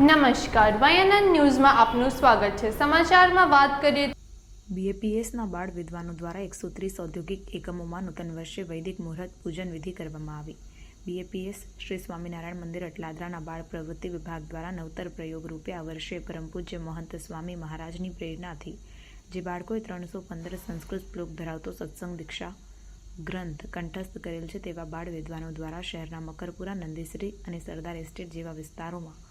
નમસ્કાર, વાયએનએન ન્યૂઝમાં આપનું સ્વાગત છે। સમાચારમાં વાત કરીએ બીએપીએસના બાળ વિદ્વાનો દ્વારા 130 ઔદ્યોગિક એકમોમાં નૂતન વર્ષે વૈદિક મુહૂર્ત પૂજન વિધિ કરવામાં આવી। બીએપીએસ શ્રી સ્વામિનારાયણ મંદિર અટલાદરાના બાળ પ્રવૃત્તિ વિભાગ દ્વારા નવતર પ્રયોગ રૂપે આ વર્ષે પરમ પૂજ્ય મહંત સ્વામી મહારાજની પ્રેરણાથી જે બાળકોએ 315 સંસ્કૃત શ્લોક ધરાવતો સત્સંગ દીક્ષા ગ્રંથ કંઠસ્થ કરેલ છે તેવા બાળ વિદ્વાનો દ્વારા શહેરના મકરપુરા, નંદીશ્રી અને સરદાર એસ્ટેટ જેવા વિસ્તારોમાં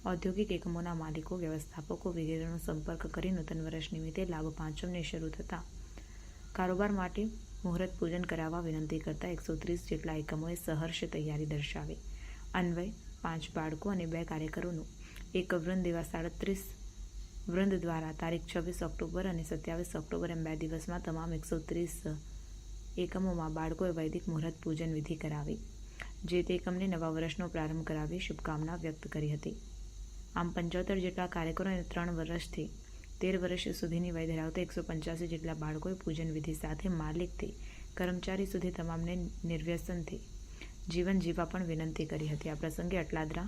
ઔદ્યોગિક એકમોના માલિકો, વ્યવસ્થાપકો વગેરેનો સંપર્ક કરી નૂતન વર્ષ નિમિત્તે લાભ પાંચમને શરૂ થતાં કારોબાર માટે મુહૂર્ત પૂજન કરાવવા વિનંતી કરતા 130 જેટલા એકમોએ સહર્ષ તૈયારી દર્શાવી। અન્વય 5 બાળકો અને 2 કાર્યકરોનું એક વૃંદ એવા 37 વૃંદ દ્વારા તારીખ 26 ઓક્ટોબર અને 27 ઓક્ટોબર એમ 2 દિવસમાં તમામ 130 એકમોમાં બાળકોએ વૈદિક મુહૂર્ત પૂજન વિધિ કરાવી, જે તે એકમને નવા વર્ષનો પ્રારંભ કરાવી શુભકામના વ્યક્ત કરી હતી। આમ 75 જેટલા કાર્યકરો અને 3 વર્ષથી 13 વર્ષ સુધીની વય ધરાવતા 185 જેટલા બાળકોએ પૂજન વિધિ સાથે માલિકથી કર્મચારી સુધી તમામને નિર્વ્યસનથી જીવન જીવવા પણ વિનંતી કરી હતી। આ પ્રસંગે અટલાદરા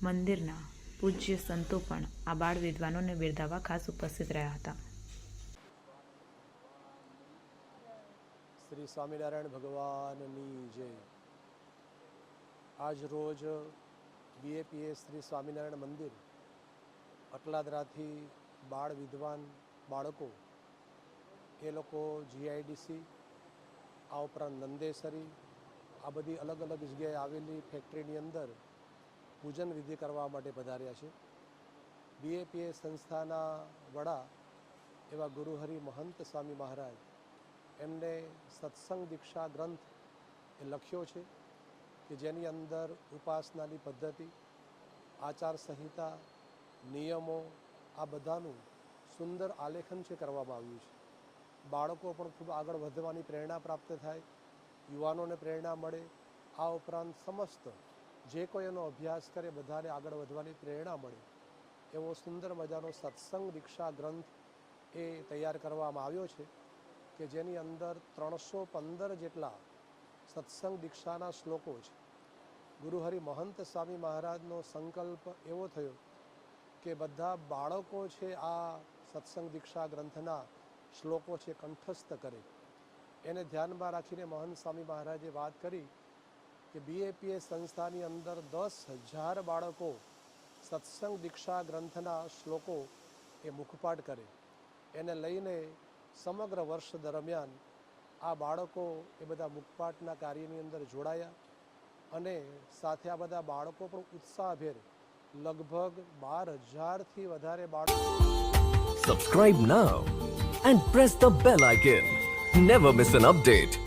મંદિરના પૂજ્ય સંતો પણ આ બાળ વિદ્વાનોને બિરદાવવા ખાસ ઉપસ્થિત રહ્યા હતા। શ્રી સ્વામિનારાયણ ભગવાનની જય। આજ રોજ બીએપીએસ શ્રી સ્વામિનારાયણ મંદિર અટલાદરાથી બાળ વિદ્વાન બાળકો એ લોકો જીઆઈડીસી આ ઉપરાંત નંદેસરી આ બધી અલગ અલગ જગ્યાએ આવેલી ફેક્ટરીની અંદર પૂજન વિધિ કરવા માટે પધાર્યા છે। બીએપીએસ સંસ્થાના વડા એવા ગુરુહરિ મહંત સ્વામી મહારાજ એમને સત્સંગ દીક્ષા ગ્રંથ એ લખ્યો છે કે જેની અંદર ઉપાસનાની પદ્ધતિ, આચાર સંહિતા, નિયમો આ બધાનું સુંદર આલેખન છે કરવામાં આવ્યું છે। બાળકો પણ ખૂબ આગળ વધવાની પ્રેરણા પ્રાપ્ત થાય, યુવાનોને પ્રેરણા મળે, આ ઉપરાંત સમસ્ત જે કોઈ એનો અભ્યાસ કરે બધાને આગળ વધવાની પ્રેરણા મળે એવો સુંદર મજાનો સત્સંગ દીક્ષા ગ્રંથ એ તૈયાર કરવામાં આવ્યો છે કે જેની અંદર 315 જેટલા સત્સંગ દીક્ષાના શ્લોકો છે। ગુરુહરિ મહંત સ્વામી મહારાજનો સંકલ્પ એવો થયો કે બધા બાળકો છે આ સત્સંગ દીક્ષા ગ્રંથના શ્લોકો છે કંઠસ્થ કરે। એને ધ્યાનમાં રાખીને મહંત સ્વામી મહારાજે વાત કરી કે બીએપીએસ સંસ્થાની અંદર 10,000 બાળકો સત્સંગ દીક્ષા ગ્રંથના શ્લોકો એ મુખપાઠ કરે। એને લઈને સમગ્ર વર્ષ દરમિયાન આ બાળકો એ બધા મુખપાઠના કાર્યની અંદર જોડાયા અને સાથે આ બધા બાળકો પણ ઉત્સાહભેર લગભગ 12,000થી વધારે બાળકો। Subscribe now and press the bell icon. Never miss an update.